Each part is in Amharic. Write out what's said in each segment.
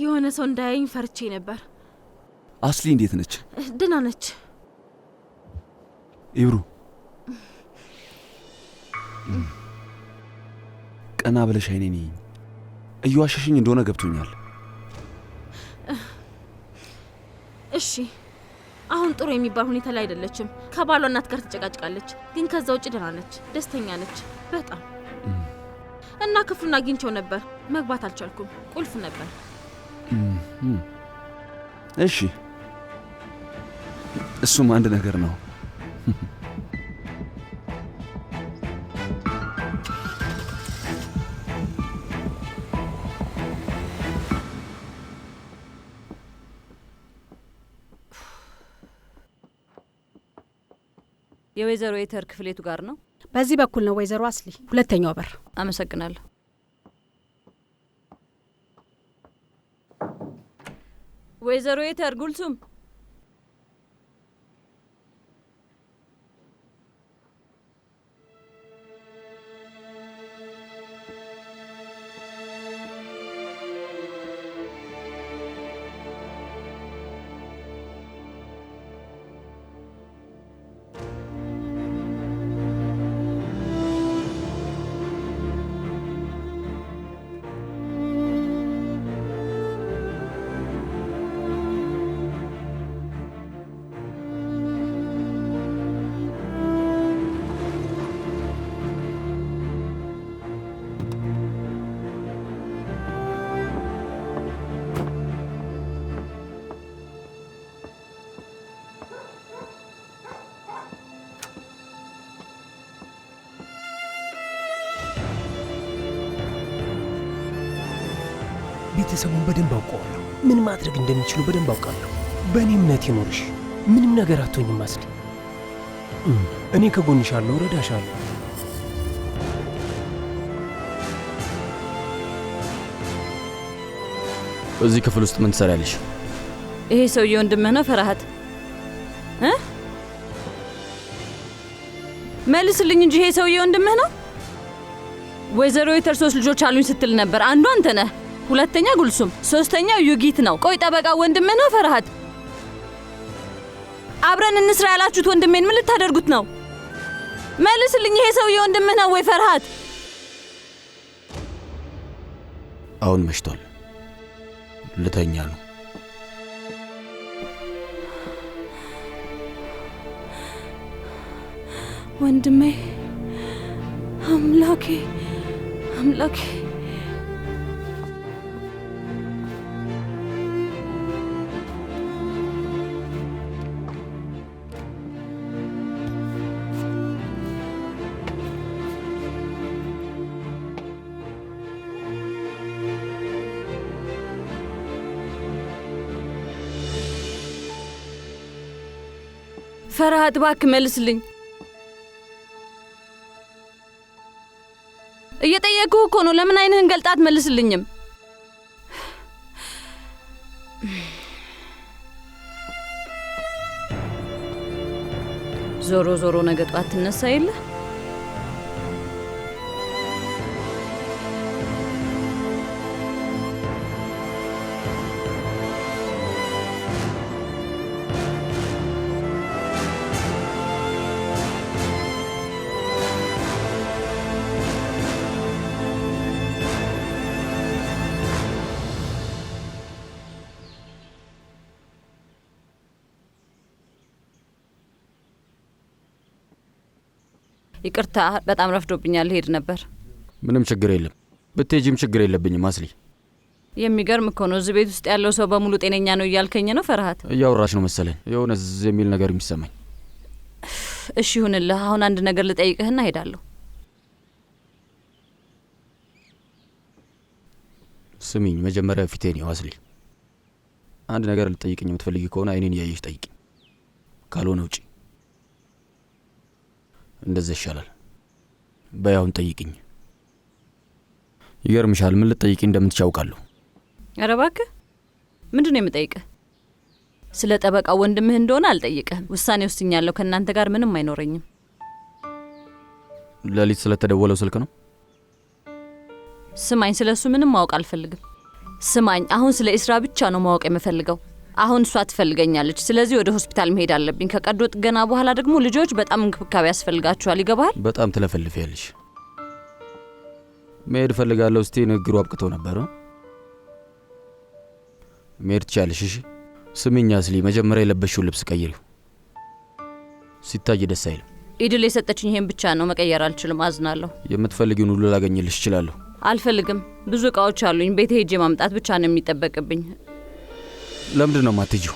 የሆነ ሰው እንዳያየኝ ፈርቼ ነበር። አስሊ እንዴት ነች? ደህና ነች። ኢብሩ ቀና ብለሽ አይኔን እየዋሸሽኝ እንደሆነ ገብቶኛል። እሺ አሁን ጥሩ የሚባል ሁኔታ ላይ አይደለችም። ከባሏ እናት ጋር ትጨቃጭቃለች፣ ግን ከዛ ውጭ ደህና ነች፣ ደስተኛ ነች በጣም። እና ክፍሉን አግኝቼው ነበር፣ መግባት አልቻልኩም፣ ቁልፍ ነበር። እሺ እሱም አንድ ነገር ነው። የወይዘሮ ኤተር ክፍል የቱ ጋር ነው? በዚህ በኩል ነው ወይዘሮ አስሊ፣ ሁለተኛው በር። አመሰግናለሁ። ወይዘሮ ኤተር ጉልሱም ቤተሰቡን በደንብ አውቀዋለሁ። ምን ማድረግ እንደሚችሉ በደንብ አውቃለሁ። በእኔ እምነት ይኖርሽ። ምንም ነገር አትሆኝም አስሊ። እኔ ከጎንሻለሁ፣ እረዳሻለሁ። እዚህ ክፍል ውስጥ ምን ትሰሪያለሽ? ይሄ ሰውዬ ወንድምህ ነው ፈርሃት? መልስልኝ እንጂ ይሄ ሰውዬ ወንድምህ ነው? ወይዘሮ ኤተር 3 ልጆች አሉኝ ስትል ነበር። አንዱ አንተ ነህ፣ ሁለተኛ ጉልሱም፣ ሶስተኛው ዩጊት ነው። ቆይ ጠበቃ ወንድምህ ነው ፈርሃት? አብረን እንስራ ያላችሁት ወንድሜን ምን ልታደርጉት ነው? መልስልኝ፣ ይሄ ሰውዬ ወንድምህ ነው ወይ ፈርሃት? አሁን መሽቷል፣ ልተኛ ነው። ወንድሜ፣ አምላኬ አምላኬ። ፈርሃት እባክህ መልስልኝ። እየጠየቅኩህ እኮ ነው። ለምን አይንህን ገልጣ አትመልስልኝም? ዞሮ ዞሮ ነገ ጧት ትነሳ የለ? ይቅርታ በጣም ረፍዶብኛል፣ ሄድ ነበር። ምንም ችግር የለም፣ ብትሄጂም ችግር የለብኝም አስሊ። የሚገርም እኮ ነው። እዚህ ቤት ውስጥ ያለው ሰው በሙሉ ጤነኛ ነው እያልከኝ ነው ፈርሃት? እያወራሽ ነው መሰለኝ፣ የሆነ ዝም የሚል ነገር የሚሰማኝ። እሺ ይሁንልህ። አሁን አንድ ነገር ልጠይቅህና ሄዳለሁ። ስሚኝ፣ መጀመሪያ ፊቴን ይው አስሊ። አንድ ነገር ልጠይቅኝ የምትፈልጊ ከሆነ አይኔን እያየሽ ጠይቂ፣ ካልሆነ ውጪ። እንደዛ ይሻላል። በያውን ጠይቅኝ። ይገርምሻል፣ ምን ልጠይቂ እንደምትቻውቃለሁ። ኧረ እባክህ ምንድን ነው የምጠይቅህ? ስለ ጠበቃው ወንድምህ እንደሆነ አልጠይቅህም። ውሳኔ ወስኛለሁ። ከእናንተ ጋር ምንም አይኖረኝም። ሌሊት ስለተደወለው ስልክ ነው? ስማኝ፣ ስለሱ ምንም ማወቅ አልፈልግም። ስማኝ፣ አሁን ስለ ኢስራ ብቻ ነው ማወቅ የምፈልገው። አሁን እሷ ትፈልገኛለች። ስለዚህ ወደ ሆስፒታል መሄድ አለብኝ። ከቀዶ ጥገና በኋላ ደግሞ ልጆች በጣም እንክብካቤ ያስፈልጋቸዋል። ይገባል? በጣም ትለፈልፊያለሽ። መሄድ እፈልጋለሁ እስቲ ንግግሩ አብቅቶ ነበር። መሄድ ትችያለሽ። እሺ ስሚኝ አስሊ፣ መጀመሪያ የለበሽውን ልብስ ቀይሪው። ሲታይ ደስ አይልም። ኢድል የሰጠችኝ ይሄን ብቻ ነው፣ መቀየር አልችልም። አዝናለሁ። የምትፈልጊውን ሁሉ ላገኝልሽ እችላለሁ። አልፈልግም። ብዙ እቃዎች አሉኝ። ቤቴ ሄጄ ማምጣት ብቻ ነው የሚጠበቅብኝ። ለምንድን ነው የማትሄጂው?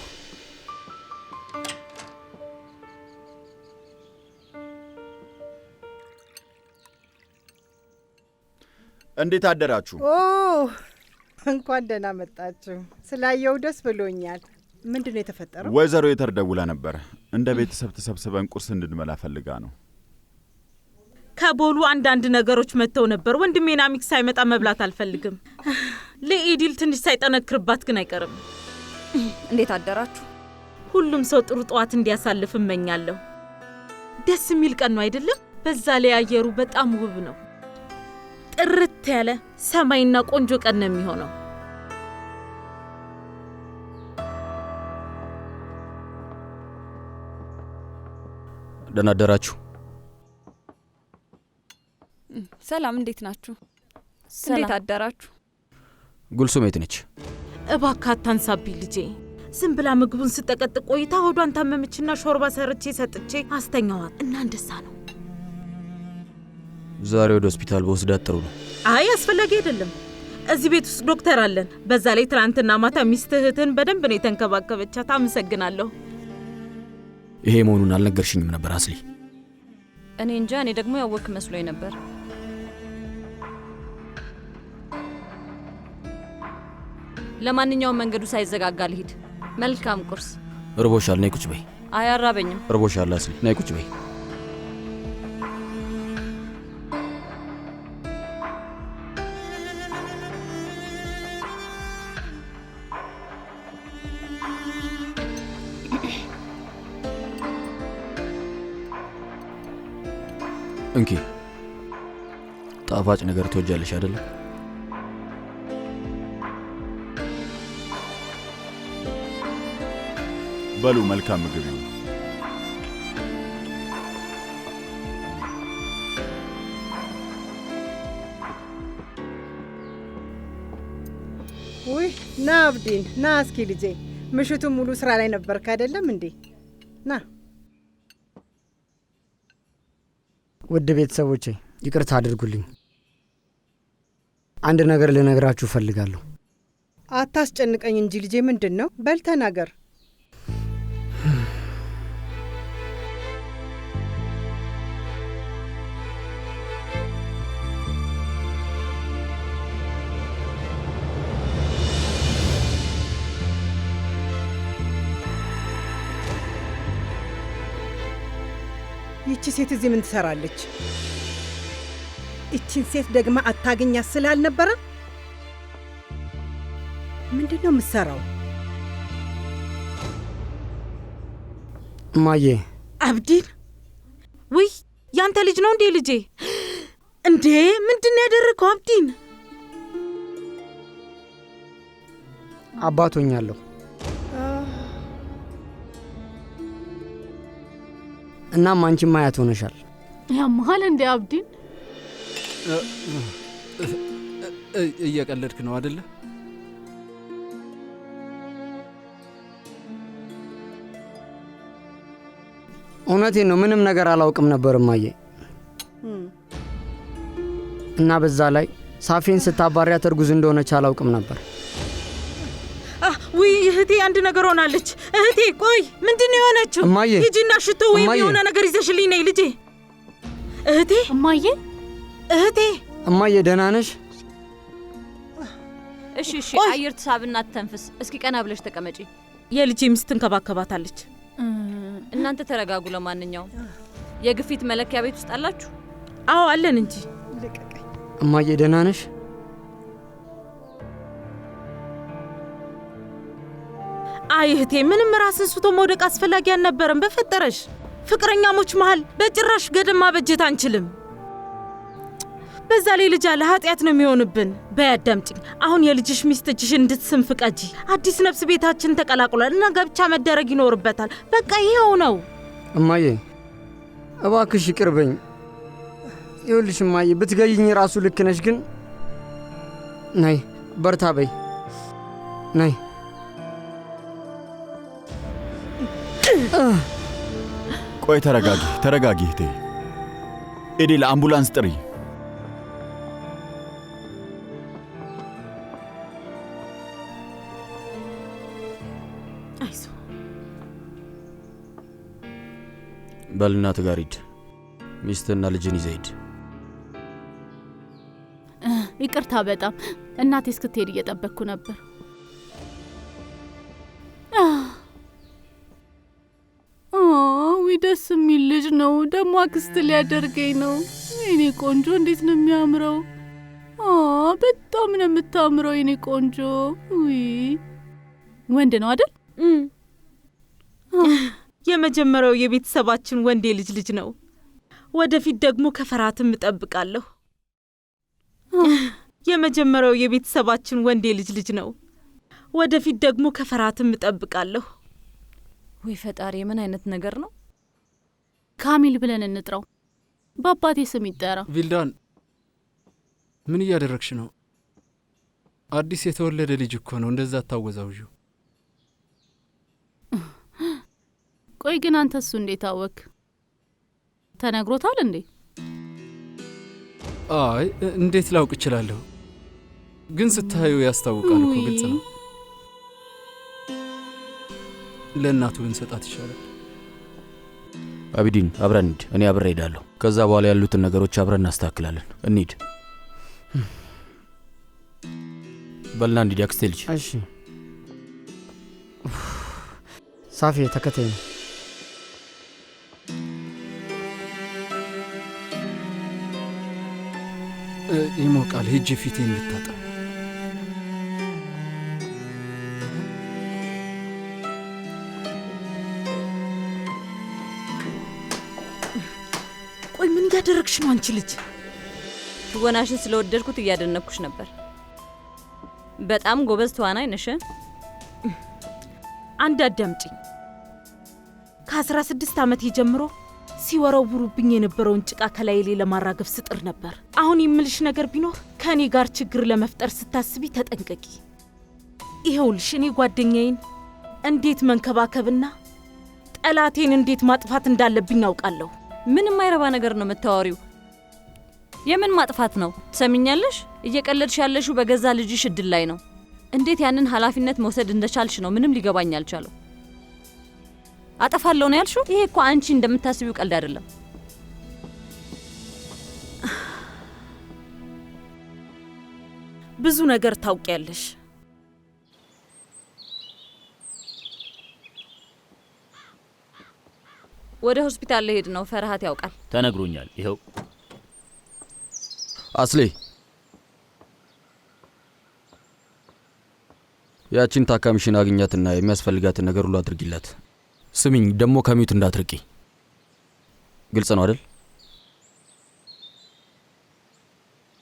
እንዴት አደራችሁ? ኦ እንኳን ደህና መጣችሁ። ስላየው ደስ ብሎኛል። ምንድን ነው የተፈጠረው? ወይዘሮ የተርደውላ ነበር። እንደ ቤተሰብ ተሰብስበን ቁርስ እንድንበላ ፈልጋ ነው። ከቦሉ አንዳንድ ነገሮች መጥተው ነበር። ወንድሜ ናሚክ ሳይመጣ መብላት አልፈልግም። ለኢዲል ትንሽ ሳይጠነክርባት ግን አይቀርም። እንዴት አደራችሁ? ሁሉም ሰው ጥሩ ጠዋት እንዲያሳልፍ እመኛለሁ። ደስ የሚል ቀን ነው አይደለም? በዛ ላይ አየሩ በጣም ውብ ነው። ጥርት ያለ ሰማይና ቆንጆ ቀን ነው የሚሆነው። ደህና አደራችሁ። ሰላም፣ እንዴት ናችሁ? ሰላም። እንዴት አደራችሁ? ጉልሱም የት ነች? እባክህ አታንሳብኝ ልጄ። ዝም ብላ ምግቡን ስጠቀጥቅ ቆይታ ሆዷን ታመመችና ሾርባ ሰርቼ ሰጥቼ አስተኛዋት እና እንደዛ ነው። ዛሬ ወደ ሆስፒታል በወስዳት ጥሩ ነው። አይ አስፈላጊ አይደለም። እዚህ ቤት ውስጥ ዶክተር አለን። በዛ ላይ ትናንትና ማታ ሚስትህትን በደንብ ነው የተንከባከበቻት። አመሰግናለሁ። ይሄ መሆኑን አልነገርሽኝም ነበር አስሊ። እኔ እንጃ። እኔ ደግሞ ያወክ መስሎኝ ነበር። ለማንኛውም መንገዱ ሳይዘጋጋ ልሂድ። መልካም ቁርስ። እርቦሻል? ነይ ቁጭ በይ። አይ አራበኝም። እርቦሻል አስሊ? ነይ ቁጭ በይ። እንኪ ጣፋጭ ነገር ትወጃለሽ አይደል? በሉ መልካም ምግብ ይሁን። ውይ ና አብዲን ና እስኪ ልጄ። ምሽቱን ሙሉ ስራ ላይ ነበርክ አይደለም እንዴ? ና። ውድ ቤተሰቦቼ ይቅርታ አድርጉልኝ። አንድ ነገር ልነግራችሁ እፈልጋለሁ። አታስጨንቀኝ እንጂ ልጄ። ምንድን ነው? በል ተናገር። ይቺ ሴት እዚህ ምን ትሰራለች? እቺን ሴት ደግማ አታገኛት ስላልነበረ ምንድን ነው የምትሰራው? እማዬ። አብዲን? ውይ ያንተ ልጅ ነው እንዴ? ልጄ እንዴ! ምንድን ነው ያደረገው አብዲን? አባቶኛለሁ። እናም አንቺም አያት ሆነሻል። ያመሃል እንዴ አብዲን? እየቀለድክ ነው አይደለ? እውነቴን ነው። ምንም ነገር አላውቅም ነበር እማዬ። እና በዛ ላይ ሳፊን ስታባሪያት እርጉዝ እንደሆነች አላውቅም ነበር። ውይ እህቴ አንድ ነገር ሆናለች። እህቴ ቆይ፣ ምንድን ነው የሆነችው? እማዬ ሂጂና ሽቶ ወይም የሆነ ነገር ይዘሽልኝ ነይ ልጄ። እህቴ። እማዬ። እህቴ። እማዬ ደህና ነሽ? እሺ እሺ፣ አየር ትሳብና ትተንፍስ። እስኪ ቀና ብለሽ ተቀመጪ። የልጄ ሚስት ትንከባከባታለች። እናንተ ተረጋጉ። ለማንኛውም የግፊት መለኪያ ቤት ውስጥ አላችሁ? አዎ አለን እንጂ። እማዬ ደህና ነሽ? አይ እህቴ፣ ምንም ራስን ስቶ መውደቅ አስፈላጊ አልነበረም። በፈጠረሽ ፍቅረኛሞች መሃል በጭራሽ ገደማ በጀት አንችልም። በዛ ላይ ልጅ አለ ኃጢያት ነው የሚሆንብን። በያዳምጪኝ። አሁን የልጅሽ ሚስት እጅሽን እንድትስም ፍቀጂ። አዲስ ነፍስ ቤታችን ተቀላቅሏል እና ጋብቻ መደረግ ይኖርበታል። በቃ ይሄው ነው። እማዬ እባክሽ ይቅርበኝ። ይኸውልሽ እማዬ ብትገይኝ ራሱ ልክ ነሽ፣ ግን ነይ በርታ በይ ነይ። ቆይ ተረጋጊ፣ ተረጋጊ እህቴ። ኤዲ ለአምቡላንስ ጥሪ። አይዞ በልናት ጋር ሂድ። ሚስትና ልጅን ይዘህ ሂድ። ይቅርታ በጣም እናቴ እስክትሄድ እየጠበቅኩ ነበር። ደስ የሚል ልጅ ነው። ደግሞ አክስት ሊያደርገኝ ነው። የኔ ቆንጆ እንዴት ነው የሚያምረው! በጣም ነው የምታምረው የኔ ቆንጆ። ወንድ ነው አይደል? የመጀመሪያው የቤተሰባችን ወንድ ልጅ ነው። ወደፊት ደግሞ ከፈራትም እጠብቃለሁ። የመጀመሪያው የቤተሰባችን ወንድ ልጅ ነው። ወደፊት ደግሞ ከፈራትም እጠብቃለሁ። ወይ ፈጣሪ፣ ምን አይነት ነገር ነው? ካሚል ብለን እንጥራው። በአባቴ ስም ይጠራ። ቪልዳን፣ ምን እያደረግሽ ነው? አዲስ የተወለደ ልጅ እኮ ነው። እንደዛ አታወዛውዡ። ቆይ ግን አንተ እሱ እንዴት አወክ? ተነግሮታል እንዴ? አይ እንዴት ላውቅ እችላለሁ? ግን ስታዩ ያስታውቃል እኮ። ግልጽ ነው። ለእናቱ ብንሰጣት ይሻላል። አቢዲን አብረን እንሂድ። እኔ አብሬ ሄዳለሁ። ከዛ በኋላ ያሉትን ነገሮች አብረን እናስተካክላለን። እንሂድ። በልና እንሂድ አክስቴ ልጅ። እሺ ሳፊ ተከተኝ። ይሞቃል። ሂጅ ፊቴን ልታጠብ። ቆይ ምን እያደረግሽ ነው አንቺ ልጅ? ትወናሽን ስለወደድኩት እያደነኩሽ ነበር። በጣም ጎበዝ ተዋናይ ነሽ። አንድ አዳምጪኝ። ከ16 ዓመት ጀምሮ ሲወረውሩብኝ የነበረውን ጭቃ ከላይ ላይ ለማራገፍ ስጥር ነበር። አሁን የምልሽ ነገር ቢኖር ከኔ ጋር ችግር ለመፍጠር ስታስቢ ተጠንቀቂ። ይኸውልሽ እኔ ጓደኛዬን እንዴት መንከባከብና ጠላቴን እንዴት ማጥፋት እንዳለብኝ አውቃለሁ። ምንም አይረባ ነገር ነው የምታወሪው። የምን ማጥፋት ነው? ትሰሚኛለሽ? እየቀለድሽ ያለሽው በገዛ ልጅሽ እድል ላይ ነው። እንዴት ያንን ኃላፊነት መውሰድ እንደቻልሽ ነው ምንም ሊገባኝ አልቻለው። አጠፋለሁ ነው ያልሽው? ይሄ እኮ አንቺ እንደምታስቢው ቀልድ አይደለም። ብዙ ነገር ታውቂያለሽ። ወደ ሆስፒታል ልሄድ ነው። ፈርሃት ያውቃል። ተነግሮኛል። ይኸው አስሌ፣ ያቺን ታካሚሽን አግኛትና የሚያስፈልጋትን ነገር ሁሉ አድርጊላት። ስሚኝ፣ ደግሞ ከሚዩት እንዳትርቂ። ግልጽ ነው አይደል?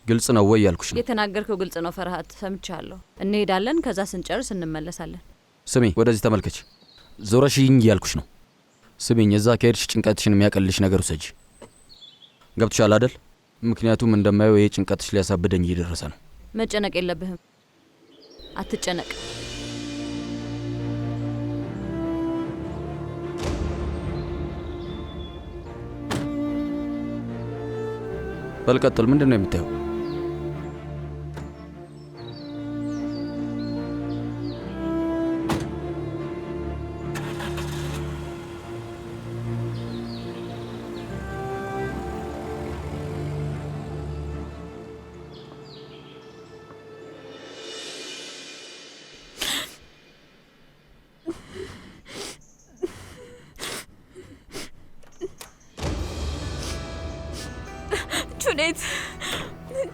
ግልጽ ነው ወይ ያልኩሽ ነው። የተናገርከው ግልጽ ነው ፈርሃት፣ ሰምቻለሁ። እንሄዳለን፣ ከዛ ስንጨርስ እንመለሳለን። ስሚ፣ ወደዚህ ተመልከች። ዞረሽኝ ያልኩሽ ነው። ስሚኝ፣ እዛ ከሄድሽ ጭንቀትሽን የሚያቀልልሽ ነገር ውሰጂ። ገብቶሻል አይደል? ምክንያቱም እንደማየው ይሄ ጭንቀትሽ ሊያሳብደኝ እየደረሰ ነው። መጨነቅ የለብህም፣ አትጨነቅ። በልቀጥል። ምንድን ነው የምታየው?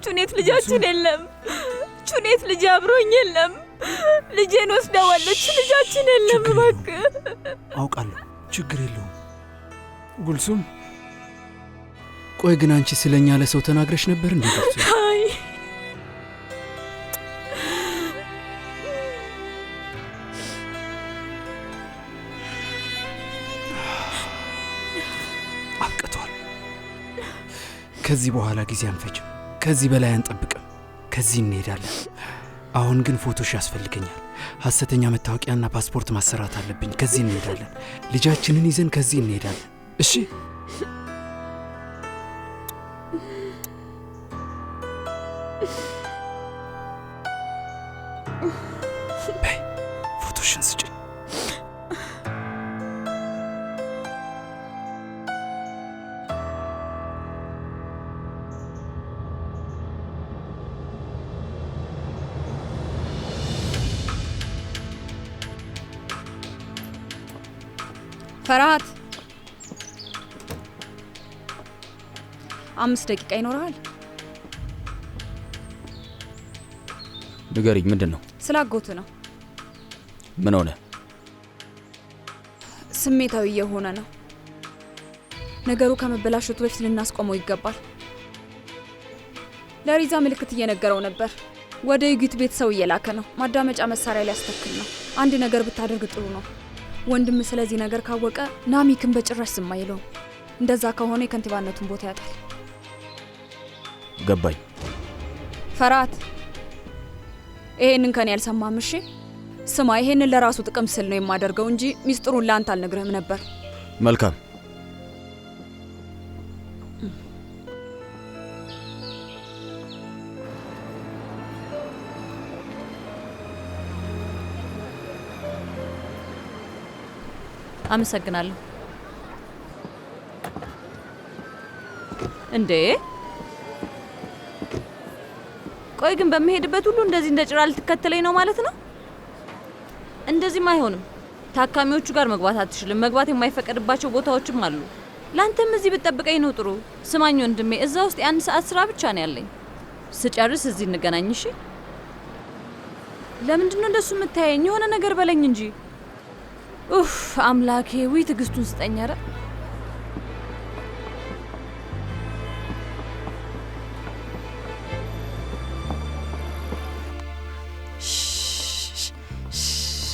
ቹኔት ልጃችን የለም። ቹኔት ልጅ አብሮኝ የለም። ልጄን ወስደዋለች። ልጃችን የለም። እባክህ። አውቃለሁ፣ ችግር የለውም። ጉልሱም ቆይ ግን አንቺ ስለኛ ለሰው ተናግረሽ ነበር እንዴ? አይ አብቅቷል። ከዚህ በኋላ ጊዜ አንፈጅም። ከዚህ በላይ አንጠብቅም። ከዚህ እንሄዳለን። አሁን ግን ፎቶሽ ያስፈልገኛል። ሐሰተኛ መታወቂያና ፓስፖርት ማሰራት አለብኝ። ከዚህ እንሄዳለን። ልጃችንን ይዘን ከዚህ እንሄዳለን። እሺ? በይ ፎቶሽን ስጪኝ። ፈርሃት 5 ደቂቃ ይኖርሃል? ንገሪኝ፣ ምንድን ነው? ስላጎት ነው። ምን ሆነ? ስሜታዊ የሆነ ነው። ነገሩ ከመበላሸቱ በፊት ልናስቆመው ይገባል። ለሪዛ ምልክት እየነገረው ነበር። ወደ ዩጊት ቤት ሰው እየላከ ነው። ማዳመጫ መሳሪያ ሊያስተክል ነው። አንድ ነገር ብታደርግ ጥሩ ነው። ወንድም ስለዚህ ነገር ካወቀ ናሚክን በጭራሽ ዝም አይለውም። እንደዛ ከሆነ የከንቲባነቱን ቦታ ያጣል። ገባኝ። ፈርሃት ይሄንን ከኔ ያልሰማም? እሺ ስማ፣ ይሄንን ለራሱ ጥቅም ስል ነው የማደርገው እንጂ ሚስጥሩን ለአንተ አልነግርህም ነበር። መልካም። አመሰግናለሁ። እንዴ ቆይ ግን በመሄድበት ሁሉ እንደዚህ እንደ ጭራ ልትከተለኝ ነው ማለት ነው? እንደዚህም አይሆንም። ታካሚዎቹ ጋር መግባት አትችልም። መግባት የማይፈቀድባቸው ቦታዎችም አሉ። ላንተም እዚህ ብትጠብቀኝ ነው ጥሩ። ስማኝ ወንድሜ፣ እዛ ውስጥ የ1 ሰዓት ስራ ብቻ ነው ያለኝ። ስጨርስ እዚህ እንገናኝ እሺ? ለምንድን ነው እንደሱ የምታየኝ? የሆነ ነገር በለኝ እንጂ። ኡፍ አምላኬ፣ ወይ ትዕግስቱን ስጠኝ። ኧረ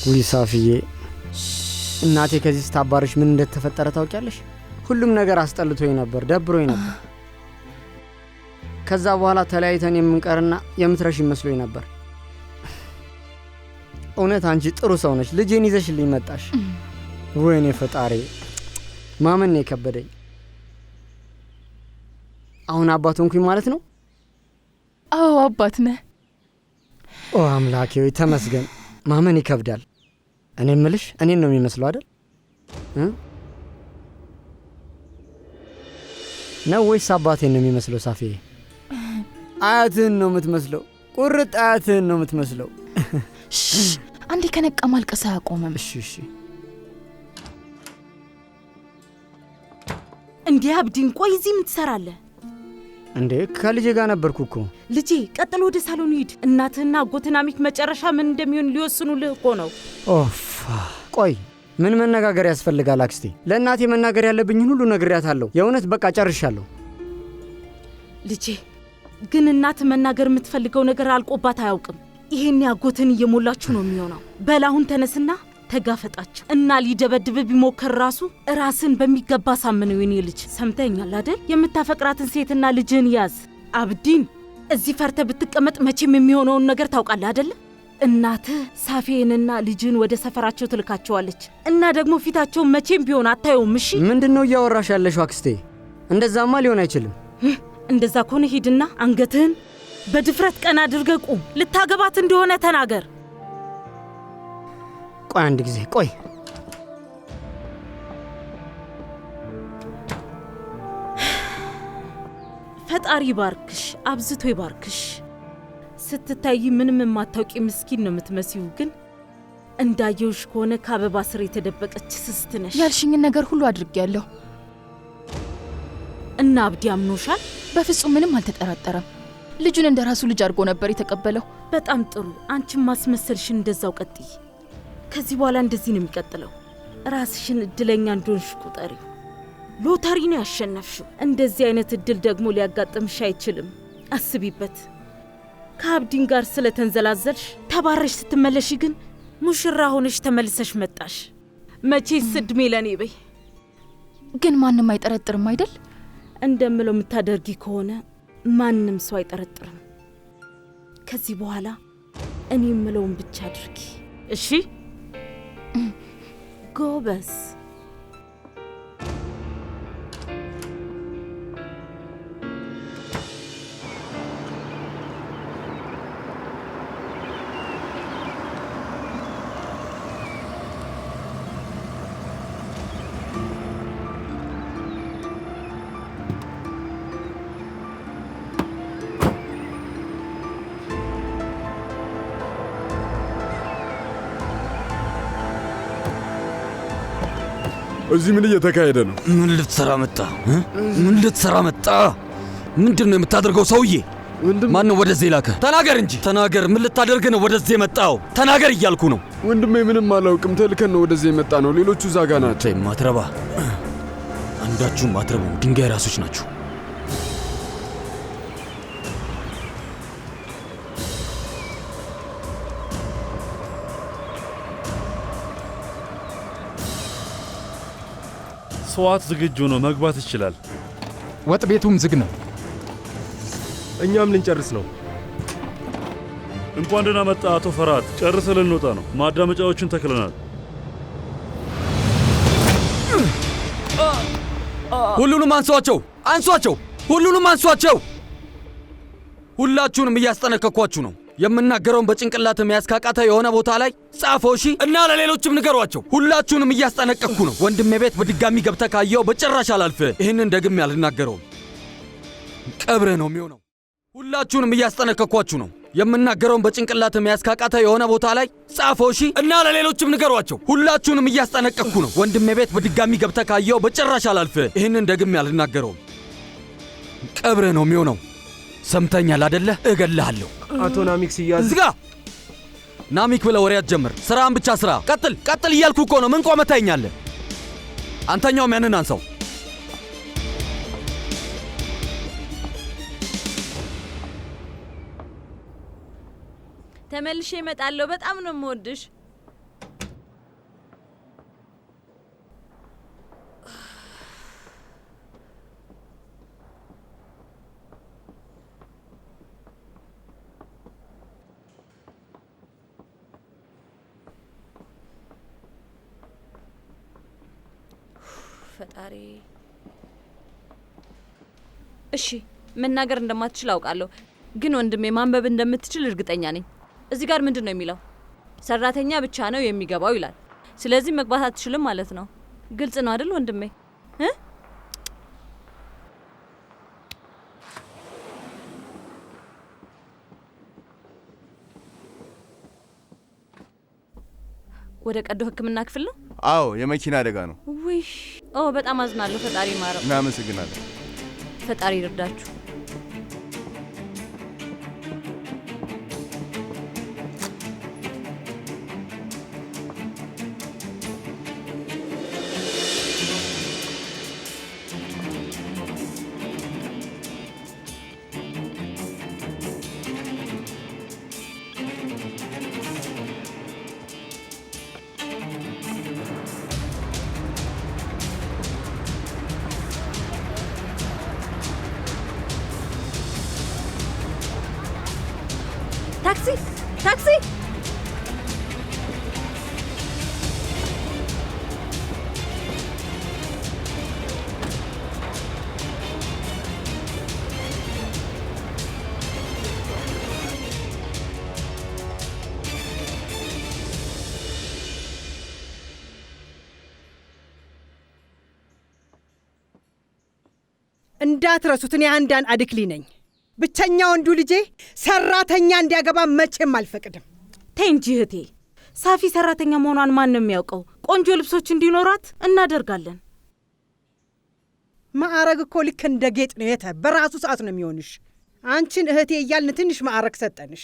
ውይ ሳፍዬ፣ እናቴ ከዚህ ስታባርሽ ምን እንደተፈጠረ ታውቂያለሽ? ሁሉም ነገር አስጠልቶኝ ነበር፣ ደብሮኝ ነበር። ከዛ በኋላ ተለያይተን የምንቀርና የምትረሽ ይመስሎኝ ነበር። እውነት አንቺ ጥሩ ሰው ነሽ። ልጄን ይዘሽልኝ መጣሽ። ወይኔ ፈጣሪ፣ ማመን ነው የከበደኝ። አሁን አባት ሆንኩኝ ማለት ነው? አዎ አባት ነህ። ኦ አምላኬ ሆይ ተመስገን። ማመን ይከብዳል። እኔ እምልሽ እኔን ነው የሚመስለው አይደል? ነው ወይስ አባቴን ነው የሚመስለው? ሳፊዬ አያትህን ነው የምትመስለው። ቁርጥ አያትህን ነው የምትመስለው። አንዴ ከነቃ ማልቀስ አያቆምም። እሺ እሺ። እንዴ አብዲን፣ ቆይ እዚህ ምን ትሰራለህ እንዴ? ከልጄ ጋር ነበርኩ እኮ። ልጄ ቀጥሎ ወደ ሳሎን ሂድ። እናትህና አጎትና ሚክ መጨረሻ ምን እንደሚሆን ሊወስኑልህ እኮ ነው። ኦፍ ቆይ ምን መነጋገር ያስፈልጋል አክስቴ? ለእናቴ መናገር ያለብኝን ሁሉ ነግሬያታለሁ። የእውነት በቃ ጨርሻለሁ። ልጄ ግን እናት መናገር የምትፈልገው ነገር አልቆባት አያውቅም። ይሄን አጎትን እየሞላችሁ ነው የሚሆነው። በላሁን ተነስና ተጋፈጣቸው እና ሊደበድብ ቢሞክር ራስን በሚገባ ሳምነው። የኔ ልጅ ሰምተኛል አይደል? የምታፈቅራትን ሴትና ልጅህን ያዝ። አብዲን እዚህ ፈርተ ብትቀመጥ መቼም የሚሆነውን ነገር ታውቃለህ አይደል? እናትህ ሳፊንና ልጅህን ወደ ሰፈራቸው ትልካቸዋለች እና ደግሞ ፊታቸውን መቼም ቢሆን አታየውም። እሺ ምንድነው እያወራሽ ያለሽው አክስቴ? እንደዛማ ሊሆን አይችልም። እንደዛ ከሆነ ሂድና አንገትህን በድፍረት ቀና አድርገህ ቁም። ልታገባት እንደሆነ ተናገር። ቆይ አንድ ጊዜ ቆይ። ፈጣሪ ባርክሽ፣ አብዝቶ ይባርክሽ። ስትታይ ምንም የማታውቂ ምስኪን ነው የምትመስዩ፣ ግን እንዳየውሽ ከሆነ ከአበባ ስር የተደበቀች ስስት ነሽ። ያልሽኝን ነገር ሁሉ አድርጌያለሁ እና አብዲ አምኖሻል? በፍጹም ምንም አልተጠራጠረም። ልጁን እንደ ራሱ ልጅ አድርጎ ነበር የተቀበለው። በጣም ጥሩ። አንቺም ማስመሰልሽን እንደዛው ቀጥይ። ከዚህ በኋላ እንደዚህ ነው የሚቀጥለው። ራስሽን እድለኛ እንደሆንሽ ቁጠሪው። ሎተሪ ነው ያሸነፍሽው። እንደዚህ አይነት እድል ደግሞ ሊያጋጥምሽ አይችልም። አስቢበት። ከአብዲን ጋር ስለተንዘላዘልሽ ተባረሽ ስትመለሽ ግን ሙሽራ ሆነሽ ተመልሰሽ መጣሽ። መቼስ እድሜ ለኔ በይ። ግን ማንም አይጠረጥርም አይደል? እንደምለው የምታደርጊ ከሆነ ማንም ሰው አይጠረጥርም። ከዚህ በኋላ እኔ የምለውን ብቻ አድርጊ እሺ? ጎበዝ። እዚህ ምን እየተካሄደ ነው? ምን ልትሰራ መጣ? ምን ልትሰራ መጣ? ምንድነው የምታደርገው ሰውዬ? ማን ነው ወደዚህ ላከ? ተናገር እንጂ ተናገር። ምን ልታደርግ ነው ወደዚህ የመጣው? ተናገር እያልኩ ነው። ወንድሜ ምንም አላውቅም። ተልከን ነው ወደዚህ የመጣ ነው። ሌሎቹ እዛ ጋ ናቸው። ማትረባ አንዳችሁም ማትረቡ ድንጋይ ራሶች ናችሁ። ሰዋት ዝግጁ ነው፣ መግባት ይችላል። ወጥ ቤቱም ዝግ ነው። እኛም ልንጨርስ ነው። እንኳን ደህና መጣ አቶ ፈራት። ጨርሰን ልንወጣ ነው። ማዳመጫዎችን ተክለናል። ሁሉንም አንሷቸው! አንሷቸው! ሁሉንም አንሷቸው! ሁላችሁንም እያስጠነቀኳችሁ ነው። የምናገረውን በጭንቅላት መያዝ ካቃተ የሆነ ቦታ ላይ ጻፈው እሺ? እና ለሌሎችም ንገሯቸው። ሁላችሁንም እያስጠነቀቅኩ ነው። ወንድሜ ቤት በድጋሚ ገብተህ ካየው በጭራሽ አላልፍህ። ይህንን ደግሜ አልናገረውም። ቀብርህ ነው የሚሆነው። ሁላችሁንም እያስጠነቀቅኳችሁ ነው። የምናገረውን በጭንቅላት መያዝ ካቃተ የሆነ ቦታ ላይ ጻፈው እሺ? እና ለሌሎችም ንገሯቸው። ሁላችሁንም እያስጠነቀቅኩ ነው። ወንድሜ ቤት በድጋሚ ገብተህ ካየው በጭራሽ አላልፍህ። ይህንን ደግሜ አልናገረውም። ቀብርህ ነው የሚሆነው። ሰምተኛል አይደለ? እገልሃለሁ። አቶ ናሚክ ሲያዝ ዝጋ። ናሚክ ብለህ ወሬ አትጀምር። ስራን ብቻ ስራ። ቀጥል ቀጥል እያልኩ እኮ ነው። ምን ቆመህ ታየኛለህ? አንተኛውም ያንን አንሳው። ተመልሼ እመጣለሁ። በጣም ነው የምወድሽ። ፈጣሪ። እሺ መናገር እንደማትችል አውቃለሁ፣ ግን ወንድሜ ማንበብ እንደምትችል እርግጠኛ ነኝ። እዚህ ጋር ምንድን ነው የሚለው? ሰራተኛ ብቻ ነው የሚገባው ይላል። ስለዚህ መግባት አትችልም ማለት ነው። ግልጽ ነው አይደል ወንድሜ? ወደ ቀዶ ሕክምና ክፍል ነው? አዎ፣ የመኪና አደጋ ነው። ውይ፣ በጣም አዝናለሁ። ፈጣሪ ማረው። እናመሰግናለን። ፈጣሪ ይርዳችሁ። ታክሲ ታክሲ! እንዳትረሱት፣ እኔ አንዳን አድክሊ ነኝ። ብቸኛ ወንዱ ልጄ ሰራተኛ እንዲያገባ መቼም አልፈቅድም። ተይ እንጂ እህቴ፣ ሳፊ ሰራተኛ መሆኗን ማን ነው የሚያውቀው? ቆንጆ ልብሶች እንዲኖራት እናደርጋለን። ማዕረግ እኮ ልክ እንደ ጌጥ ነው። በራሱ ሰዓት ነው የሚሆንሽ። አንቺን እህቴ እያልን ትንሽ ማዕረግ ሰጠንሽ።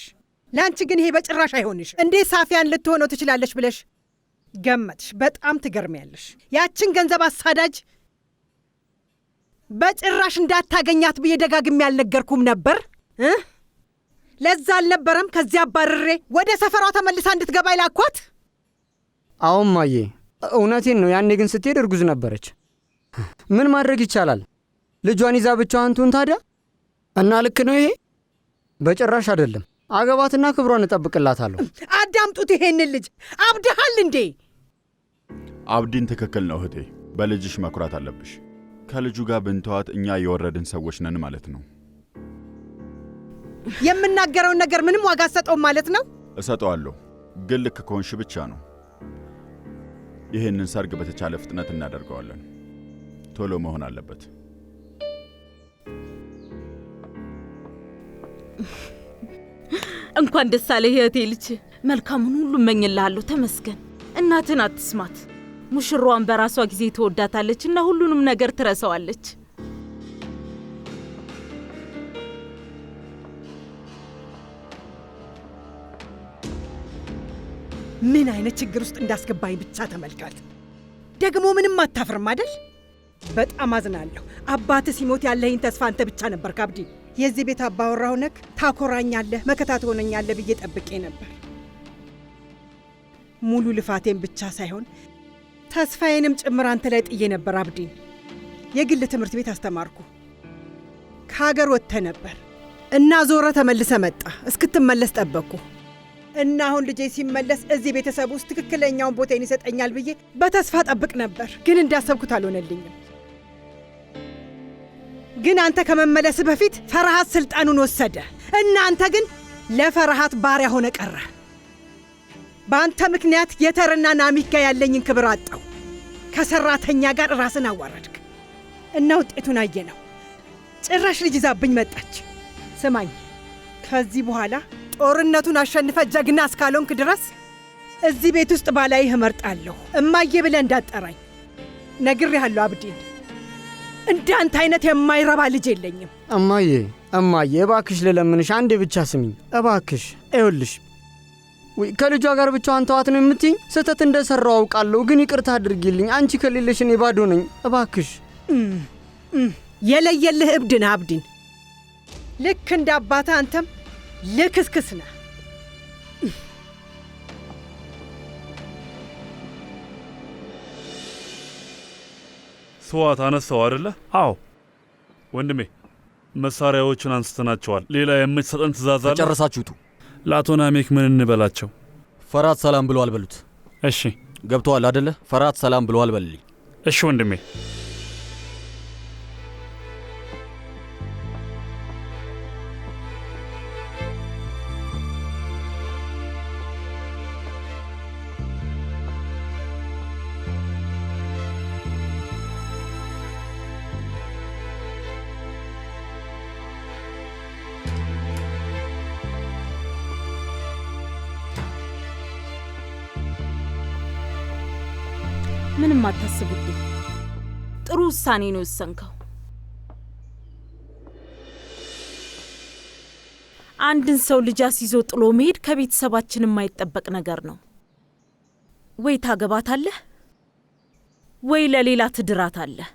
ለአንቺ ግን ይሄ በጭራሽ አይሆንሽ። እንዴት ሳፊያን ልትሆነው ትችላለች ብለሽ ገመትሽ? በጣም ትገርሚያለሽ። ያችን ገንዘብ አሳዳጅ በጭራሽ እንዳታገኛት ብዬ ደጋግሜ ያልነገርኩም ነበር? ለዛ አልነበረም ከዚያ አባርሬ ወደ ሰፈሯ ተመልሳ እንድትገባ ይላኳት? አሁን ማዬ እውነቴን ነው። ያኔ ግን ስትሄድ እርጉዝ ነበረች። ምን ማድረግ ይቻላል? ልጇን ይዛ ብቻዋን ትሁን ታዲያ? እና ልክ ነው ይሄ? በጭራሽ አይደለም። አገባትና ክብሯን እጠብቅላታለሁ። አዳምጡት ይሄንን ልጅ። አብደሃል እንዴ? አብዲን ትክክል ነው እህቴ። በልጅሽ መኩራት አለብሽ። ከልጁ ጋር ብንተዋት እኛ የወረድን ሰዎች ነን ማለት ነው። የምናገረውን ነገር ምንም ዋጋ ሰጠው ማለት ነው? እሰጠዋለሁ፣ ግን ልክ ከሆንሽ ብቻ ነው። ይህንን ሰርግ በተቻለ ፍጥነት እናደርገዋለን። ቶሎ መሆን አለበት። እንኳን ደስ አለህ እህቴ ልጅ። መልካሙን ሁሉ እመኝልሃለሁ። ተመስገን። እናትን አትስማት። ሙሽራዋን በራሷ ጊዜ ትወዳታለች እና ሁሉንም ነገር ትረሳዋለች። ምን አይነት ችግር ውስጥ እንዳስገባኝ ብቻ ተመልከት። ደግሞ ምንም አታፍርም አይደል? በጣም አዝናለሁ። አባት ሲሞት ያለህን ተስፋ አንተ ብቻ ነበርክ አብዲ። የዚህ ቤት አባወራ ሆነክ ታኮራኛለህ፣ መከታ ትሆነኛለህ ብዬ ጠብቄ ነበር። ሙሉ ልፋቴን ብቻ ሳይሆን ተስፋዬንም ጭምር አንተ ላይ ጥዬ ነበር አብዲ። የግል ትምህርት ቤት አስተማርኩ። ከሀገር ወጥተህ ነበር እና ዞረ ተመልሰ መጣ። እስክትመለስ ጠበቅኩ እና አሁን ልጄ ሲመለስ እዚህ ቤተሰብ ውስጥ ትክክለኛውን ቦታዬን ይሰጠኛል ብዬ በተስፋ ጠብቅ ነበር። ግን እንዳሰብኩት አልሆነልኝም። ግን አንተ ከመመለስ በፊት ፈርሃት ስልጣኑን ወሰደ እና አንተ ግን ለፈርሃት ባሪያ ሆነ ቀረ። በአንተ ምክንያት የተርና ናሚክ ጋር ያለኝን ክብር አጣው። ከሰራተኛ ጋር ራስን አዋረድክ እና ውጤቱን አየነው። ጭራሽ ልጅ ይዛብኝ መጣች። ስማኝ፣ ከዚህ በኋላ ጦርነቱን አሸንፈ ጀግና እስካልሆንክ ድረስ እዚህ ቤት ውስጥ ባላይህ እመርጣለሁ። እማዬ ብለህ እንዳትጠራኝ ነግሬሃለሁ አብዲን። እንዳንተ አይነት የማይረባ ልጅ የለኝም። እማዬ እባክሽ ልለምንሽ፣ አንዴ ብቻ ስሚኝ እባክሽ። ይኸውልሽ ከልጇ ጋር ብቻዋን ተዋት ነው የምትይኝ? ስህተት እንደሰራው አውቃለሁ፣ ግን ይቅርታ አድርጊልኝ። አንቺ ከሌለሽ እኔ ባዶ ነኝ። እባክሽ። የለየልህ እብድ ነህ አብዲን። ልክ እንደ አባትህ አንተም ልክስክስ ነህ። ስዋት አነሳው አይደለ? አዎ ወንድሜ፣ መሳሪያዎቹን አንስተናቸዋል። ሌላ የምትሰጠን ትእዛዝ አለ? ጨረሳችሁቱ? ለአቶ ናሜክ ምን እንበላቸው? ፈርሃት ሰላም ብለዋል በሉት። እሺ። ገብተዋል አይደለ? ፈርሃት ሰላም ብለዋል በልልኝ። እሺ ወንድሜ። ምንም አታስቡልኝ። ጥሩ ውሳኔ ነው የወሰንከው። አንድን ሰው ልጅ አስይዞ ጥሎ መሄድ ከቤተሰባችን የማይጠበቅ ነገር ነው። ወይ ታገባታለህ ወይ ለሌላ ትድራታለህ።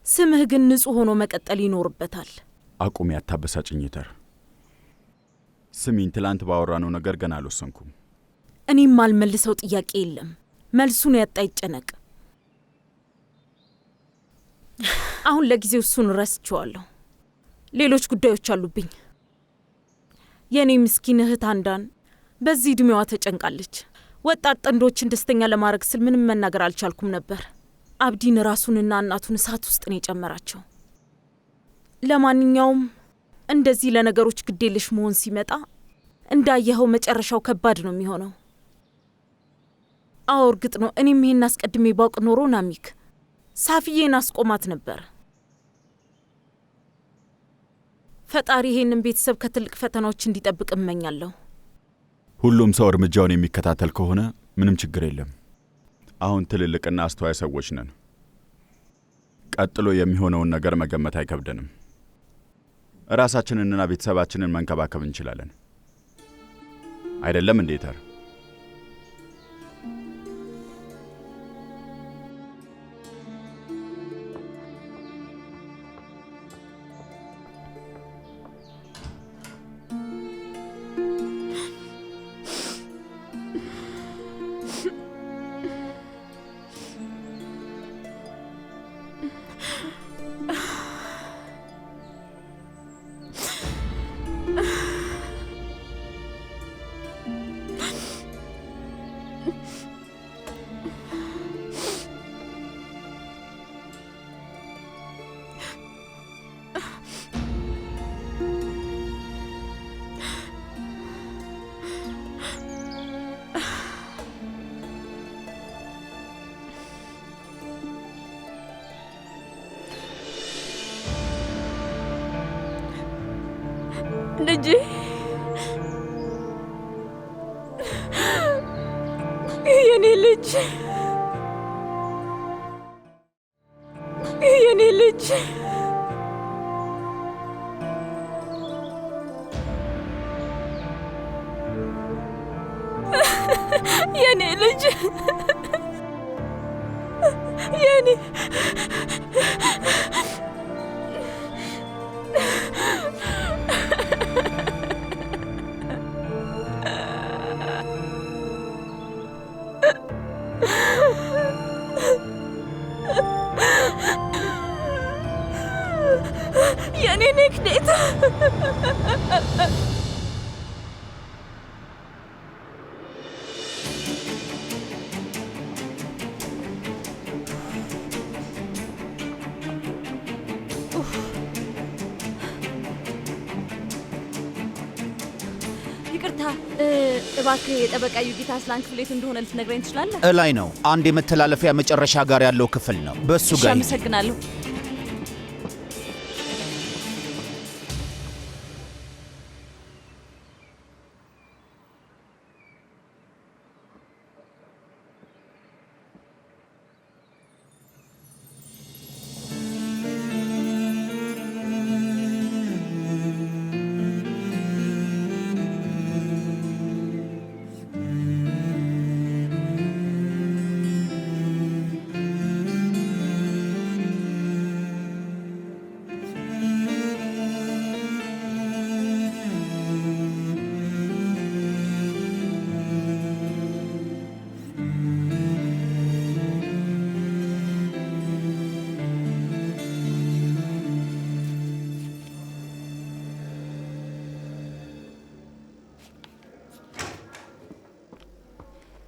ስምህ ግን ንጹሕ ሆኖ መቀጠል ይኖርበታል። አቁም፣ ያታበሳጭኝ ተር። ስሚኝ፣ ትላንት ባወራነው ነገር ገና አልወሰንኩም። እኔም አልመልሰው ጥያቄ የለም። መልሱን ያጣ ይጨነቅ። አሁን ለጊዜው እሱን ረስቼዋለሁ። ሌሎች ጉዳዮች አሉብኝ። የኔ ምስኪን እህት አንዳን በዚህ እድሜዋ ተጨንቃለች። ወጣት ጥንዶችን ደስተኛ ለማድረግ ስል ምንም መናገር አልቻልኩም ነበር። አብዲን ራሱንና እናቱን እሳት ውስጥ ነው የጨመራቸው። ለማንኛውም እንደዚህ ለነገሮች ግዴለሽ መሆን ሲመጣ እንዳየኸው መጨረሻው ከባድ ነው የሚሆነው። አዎ እርግጥ ነው። እኔም ይሄን አስቀድሜ ባውቅ ኖሮ ናሚክ ሳፊዬን አስቆማት ነበር። ፈጣሪ ይሄንን ቤተሰብ ከትልቅ ፈተናዎች እንዲጠብቅ እመኛለሁ። ሁሉም ሰው እርምጃውን የሚከታተል ከሆነ ምንም ችግር የለም። አሁን ትልልቅና አስተዋይ ሰዎች ነን። ቀጥሎ የሚሆነውን ነገር መገመት አይከብደንም። ራሳችንንና ቤተሰባችንን መንከባከብ እንችላለን። አይደለም እንዴ ተር? ልጄ የኔ ልጅ የኔ ልጅ የኔ ልጅ የኔ የኔ ንግዴት ይቅርታ እባክህ የጠበቃ ዩጊት አስላን ክፍል የት እንደሆነ ልትነግረኝ ትችላለህ? እላይ ነው። አንድ የመተላለፊያ መጨረሻ ጋር ያለው ክፍል ነው። በሱ ጋር አመሰግናለሁ።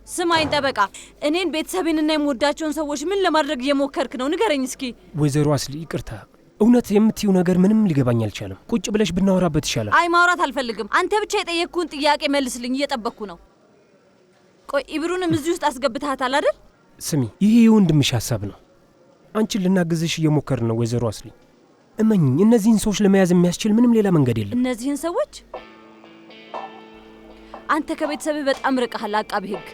ስማኝ ጠበቃ፣ እኔን ቤተሰቤንና የምወዳቸውን ሰዎች ምን ለማድረግ እየሞከርክ ነው? ንገረኝ እስኪ። ወይዘሮ አስሊ ይቅርታ፣ እውነት የምትይው ነገር ምንም ሊገባኝ አልቻለም። ቁጭ ብለሽ ብናወራበት ይሻላል። አይ ማውራት አልፈልግም። አንተ ብቻ የጠየቅኩህን ጥያቄ መልስልኝ፣ እየጠበቅኩ ነው። ቆይ ኢብሩንም እዚህ ውስጥ አስገብተሃታል አይደል? ስሚ፣ ይሄ የወንድምሽ ሀሳብ ነው። አንቺን ልናግዝሽ እየሞከርን ነው ወይዘሮ አስሊ። እመኝኝ፣ እነዚህን ሰዎች ለመያዝ የሚያስችል ምንም ሌላ መንገድ የለም። እነዚህን ሰዎች? አንተ ከቤተሰብህ በጣም ርቀሃል አቃቢ ህግ።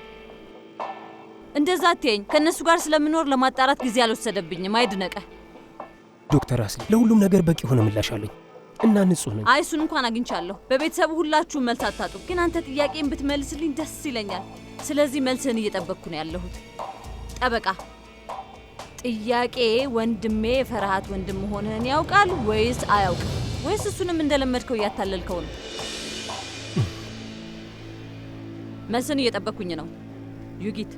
እንደዛ አትየኝ። ከነሱ ጋር ስለምኖር ለማጣራት ጊዜ አልወሰደብኝም። አይድነቀ ዶክተር አስሊ፣ ለሁሉም ነገር በቂ ሆነ ምላሽ አለኝ እና ንጹህ ነኝ። አይ እሱን እንኳን አግኝቻለሁ። በቤተሰቡ ሁላችሁም መልስ አታጡ፣ ግን አንተ ጥያቄን ብትመልስልኝ ደስ ይለኛል። ስለዚህ መልስህን እየጠበቅኩ ነው ያለሁት። ጠበቃ፣ ጥያቄ ወንድሜ የፈርሃት ወንድም መሆንህን ያውቃል ወይስ አያውቅም? ወይስ እሱንም እንደለመድከው እያታለልከው ነው? መልስን እየጠበቅኩኝ ነው ዩጊት።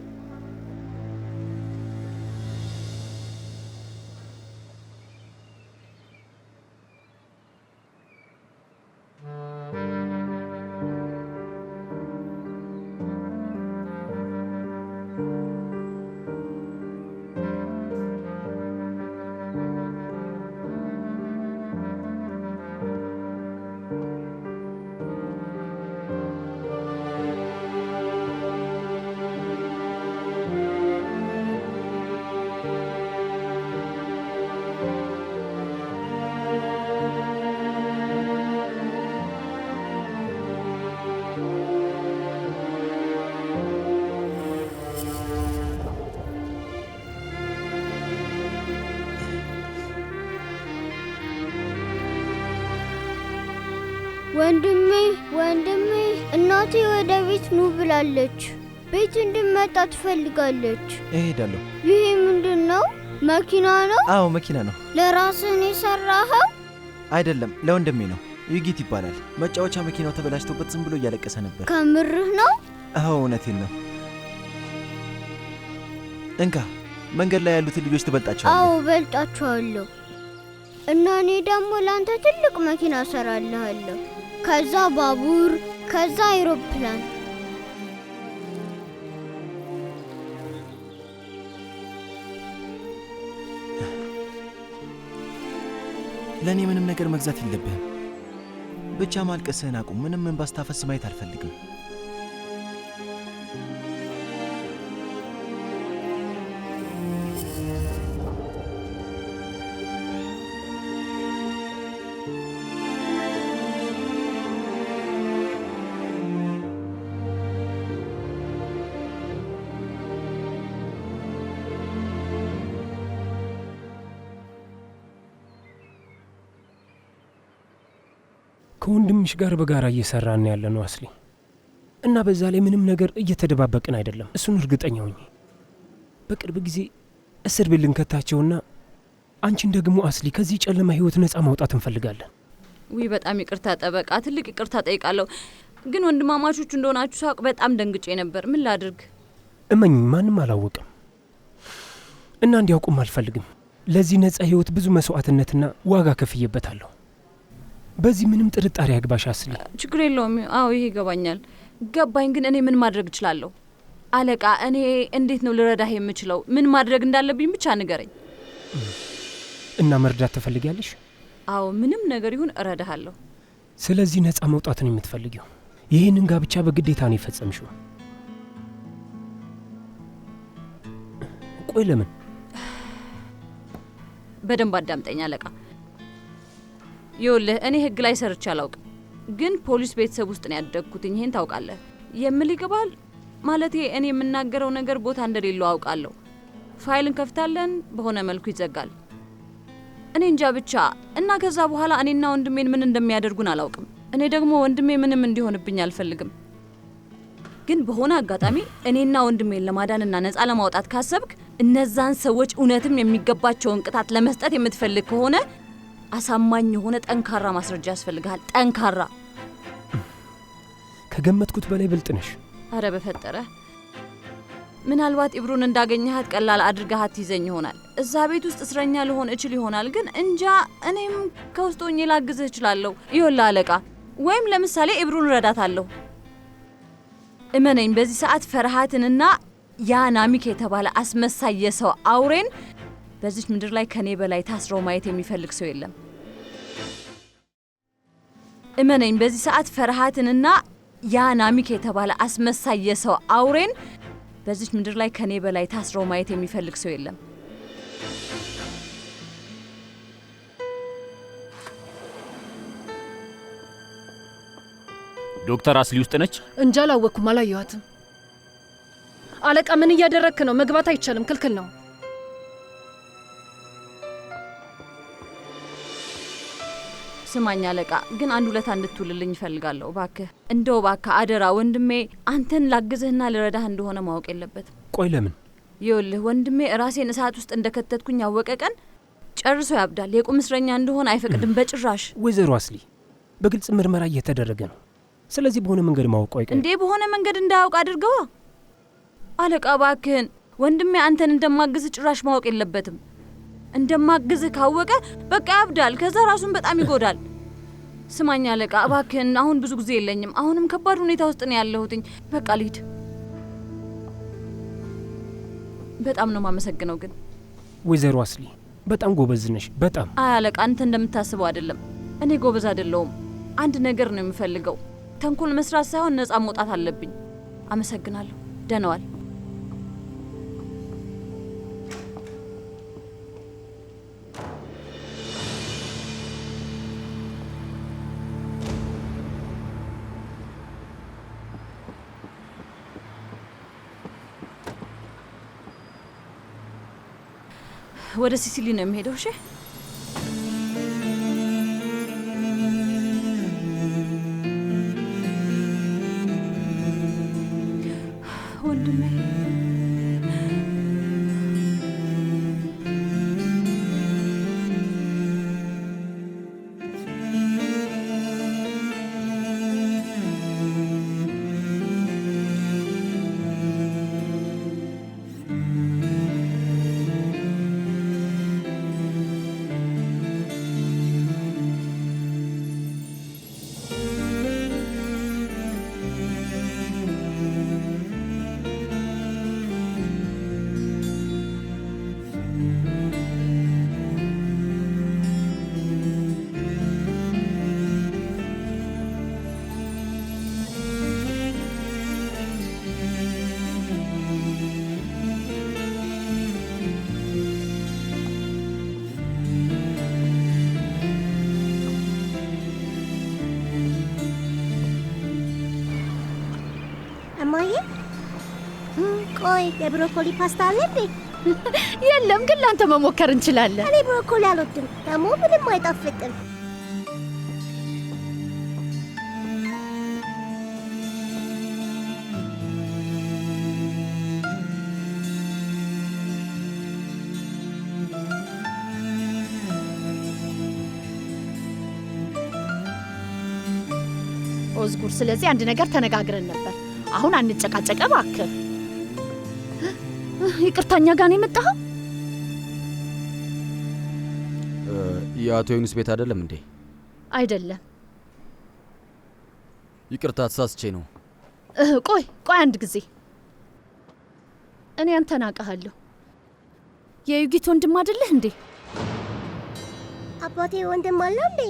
ወንድሜ እናቴ ወደ ቤት ኑ ብላለች። ቤት እንድመጣ ትፈልጋለች። እሄዳለሁ። ይሄ ምንድነው? መኪና ነው? አዎ መኪና ነው። ለራስህ የሰራኸው? አይደለም፣ ለወንድሜ ነው። ዩጊት ይባላል። መጫወቻ መኪናው ተበላሽቶበት ዝም ብሎ እያለቀሰ ነበር። ከምርህ ነው? አዎ እውነቴን ነው። እንካ፣ መንገድ ላይ ያሉትን ልጆች ትበልጣቸዋለህ። አዎ በልጣቸዋለሁ። እና እኔ ደግሞ ላንተ ትልቅ መኪና እሰራልሃለሁ። ከዛ ባቡር፣ ከዛ አይሮፕላን። ለእኔ ምንም ነገር መግዛት የለብህም። ብቻ ማልቀስህን አቁም። ምንም እንባ ስታፈስ ማየት አልፈልግም። ከወንድምሽ ጋር በጋራ እየሰራን ያለ ነው አስሊ። እና በዛ ላይ ምንም ነገር እየተደባበቅን አይደለም። እሱን እርግጠኛ ሁኚ። በቅርብ ጊዜ እስር ቤት ልንከታቸውና አንቺን ደግሞ አስሊ ከዚህ ጨለማ ህይወት ነፃ ማውጣት እንፈልጋለን። ውይ በጣም ይቅርታ ጠበቃ፣ ትልቅ ይቅርታ ጠይቃለሁ። ግን ወንድማማቾቹ እንደሆናችሁ ሳውቅ በጣም ደንግጬ ነበር። ምን ላድርግ? እመኝ፣ ማንም አላወቅም እና እንዲያውቁም አልፈልግም። ለዚህ ነፃ ህይወት ብዙ መስዋዕትነትና ዋጋ ከፍዬበታለሁ። በዚህ ምንም ጥርጣሬ አግባሽ አስሊ። ችግር የለውም። አዎ ይሄ ይገባኛል፣ ገባኝ። ግን እኔ ምን ማድረግ እችላለሁ? አለቃ፣ እኔ እንዴት ነው ልረዳህ የምችለው? ምን ማድረግ እንዳለብኝ ብቻ ንገረኝ። እና መርዳት ትፈልጊያለሽ? አዎ ምንም ነገር ይሁን እረዳሃለሁ። ስለዚህ ነፃ መውጣት ነው የምትፈልጊው? ይህንን ጋብቻ በግዴታ ነው የፈጸምሽው? ቆይ ለምን? በደንብ አዳምጠኝ አለቃ። ይኸውልህ እኔ ህግ ላይ ሰርቼ አላውቅም፣ ግን ፖሊስ ቤተሰብ ውስጥ ነው ያደግኩትኝ። ይሄን ታውቃለህ። የምልህ ይገባል ማለቴ እኔ የምናገረው ነገር ቦታ እንደሌለው አውቃለሁ። ፋይል እንከፍታለን፣ በሆነ መልኩ ይዘጋል። እኔ እንጃ ብቻ እና ከዛ በኋላ እኔና ወንድሜን ምን እንደሚያደርጉን አላውቅም። እኔ ደግሞ ወንድሜ ምንም እንዲሆንብኝ አልፈልግም። ግን በሆነ አጋጣሚ እኔና ወንድሜን ለማዳንና ነፃ ለማውጣት ካሰብክ እነዛን ሰዎች እውነትም የሚገባቸውን ቅጣት ለመስጠት የምትፈልግ ከሆነ አሳማኝ የሆነ ጠንካራ ማስረጃ ያስፈልጋል። ጠንካራ። ከገመትኩት በላይ ብልጥ ነሽ። አረ በፈጠረ ምናልባት ኢብሩን እንዳገኘሃት ቀላል አድርገሃት ይዘኝ ይሆናል። እዛ ቤት ውስጥ እስረኛ ልሆን እችል ይሆናል፣ ግን እንጃ እኔም ከውስጥ ሆኜ ላግዝህ እችላለሁ። ይኸውልህ አለቃ፣ ወይም ለምሳሌ ኢብሩን እረዳታለሁ። እመነኝ፣ በዚህ ሰዓት ፈርሃትንና ያ ናሚክ የተባለ አስመሳይ የሰው አውሬን በዚች ምድር ላይ ከኔ በላይ ታስረው ማየት የሚፈልግ ሰው የለም። እመነኝ፣ በዚህ ሰዓት ፈርሃትንና ያ ናሚክ የተባለ አስመሳይ የሰው አውሬን በዚች ምድር ላይ ከኔ በላይ ታስረው ማየት የሚፈልግ ሰው የለም። ዶክተር አስሊ ውስጥ ነች? እንጃ አላወቅኩም፣ አላየኋትም። አለቃ ምን እያደረግክ ነው? መግባት አይቻልም፣ ክልክል ነው። ስማኝ አለቃ፣ ግን አንድ ውለታ እንድትውልልኝ እፈልጋለሁ። እባክህ፣ እንደው እባክህ አደራ። ወንድሜ አንተን ላግዝህና ልረዳህ እንደሆነ ማወቅ የለበትም። ቆይ ለምን? ይኸውልህ ወንድሜ ራሴን እሳት ውስጥ እንደከተትኩኝ ያወቀ ቀን ጨርሶ ያብዳል። የቁም እስረኛ እንደሆነ አይፈቅድም በጭራሽ። ወይዘሮ አስሊ፣ በግልጽ ምርመራ እየተደረገ ነው። ስለዚህ በሆነ መንገድ ማወቅ አይቀርም። እንዴ በሆነ መንገድ እንዳያውቅ አድርገዋ። አለቃ እባክህን፣ ወንድሜ አንተን እንደማግዝህ ጭራሽ ማወቅ የለበትም። እንደማግዝህ ካወቀ በቃ ያብዳል። ከዛ ራሱን በጣም ይጎዳል። ስማኝ አለቃ እባክህን፣ አሁን ብዙ ጊዜ የለኝም። አሁንም ከባድ ሁኔታ ውስጥ ነው ያለሁትኝ። በቃ ልሂድ። በጣም ነው ማመሰግነው። ግን ወይዘሮ አስሊ በጣም ጎበዝ ነሽ። በጣም አይ አለቃ፣ አንተ እንደምታስበው አይደለም። እኔ ጎበዝ አይደለሁም። አንድ ነገር ነው የምፈልገው። ተንኮል መስራት ሳይሆን ነፃ መውጣት አለብኝ። አመሰግናለሁ። ደህና ዋል። ወደ ሲሲሊ ነው የሚሄደው። እሺ ወንድሜ እማዬ፣ ቆይ የብሮኮሊ ፓስታ አለ እንዴ? የለም፣ ግን ላንተ መሞከር እንችላለን። እኔ ብሮኮሊ አልወድም፣ ደግሞ ምንም አይጣፍጥም። ኦዝጉር። ስለዚህ አንድ ነገር ተነጋግረን ነበር። አሁን አንጨቃጨቀ እባክህ። ይቅርታኛ ጋር ነው የመጣኸው? የአቶ ዩኑስ ቤት አይደለም እንዴ? አይደለም። ይቅርታ ተሳስቼ ነው። ቆይ አንድ ጊዜ። እኔ አንተን አውቃለሁ። የዩጊት ወንድም አይደለህ እንዴ? አባቴ ወንድም አለው እንዴ?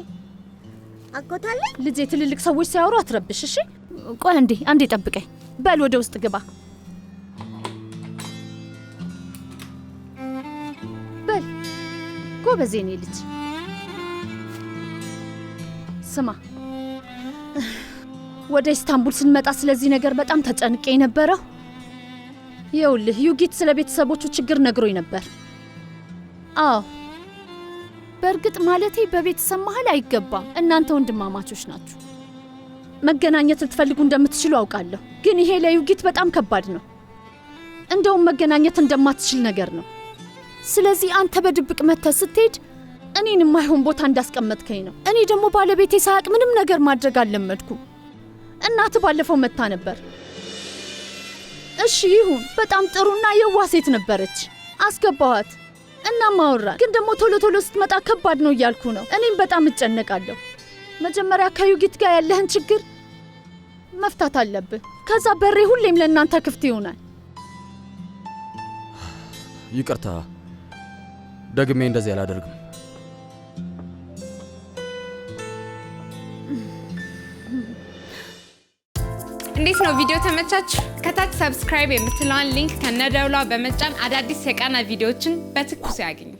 አጎት አለ? ልጄ፣ ትልልቅ ሰዎች ሲያወሩ አትረብሽ እሺ? ቆይ አንዴ ጠብቀኝ። በል ወደ ውስጥ ግባ። በል ጎበዝ የኔ ልጅ። ስማ፣ ወደ ኢስታንቡል ስንመጣ ስለዚህ ነገር በጣም ተጨንቄ የነበረው ይኸውልህ፣ ዩጊት ስለ ቤተሰቦቹ ችግር ነግሮኝ ነበር። አዎ፣ በእርግጥ ማለቴ በቤተሰብ መሀል አይገባም። እናንተ ወንድማማቾች ናችሁ። መገናኘት ልትፈልጉ እንደምትችሉ አውቃለሁ፣ ግን ይሄ ለዩጊት በጣም ከባድ ነው። እንደውም መገናኘት እንደማትችል ነገር ነው። ስለዚህ አንተ በድብቅ መተህ ስትሄድ እኔን የማይሆን ቦታ እንዳስቀመጥከኝ ነው። እኔ ደግሞ ባለቤቴ ሳያውቅ ምንም ነገር ማድረግ አልለመድኩም። እናት ባለፈው መታ ነበር። እሺ ይሁን፣ በጣም ጥሩና የዋህ ሴት ነበረች። አስገባኋት እና ማወራን። ግን ደግሞ ቶሎ ቶሎ ስትመጣ ከባድ ነው እያልኩ ነው። እኔም በጣም እጨነቃለሁ። መጀመሪያ ከዩጊት ጋር ያለህን ችግር መፍታት አለብህ። ከዛ በሬ ሁሌም ለእናንተ ክፍት ይሆናል። ይቅርታ፣ ደግሜ እንደዚህ አላደርግም። እንዴት ነው? ቪዲዮ ተመቻችሁ? ከታች ሰብስክራይብ የምትለዋን ሊንክ ከነደውሏ በመጫን አዳዲስ የቃና ቪዲዮዎችን በትኩስ ያገኙ።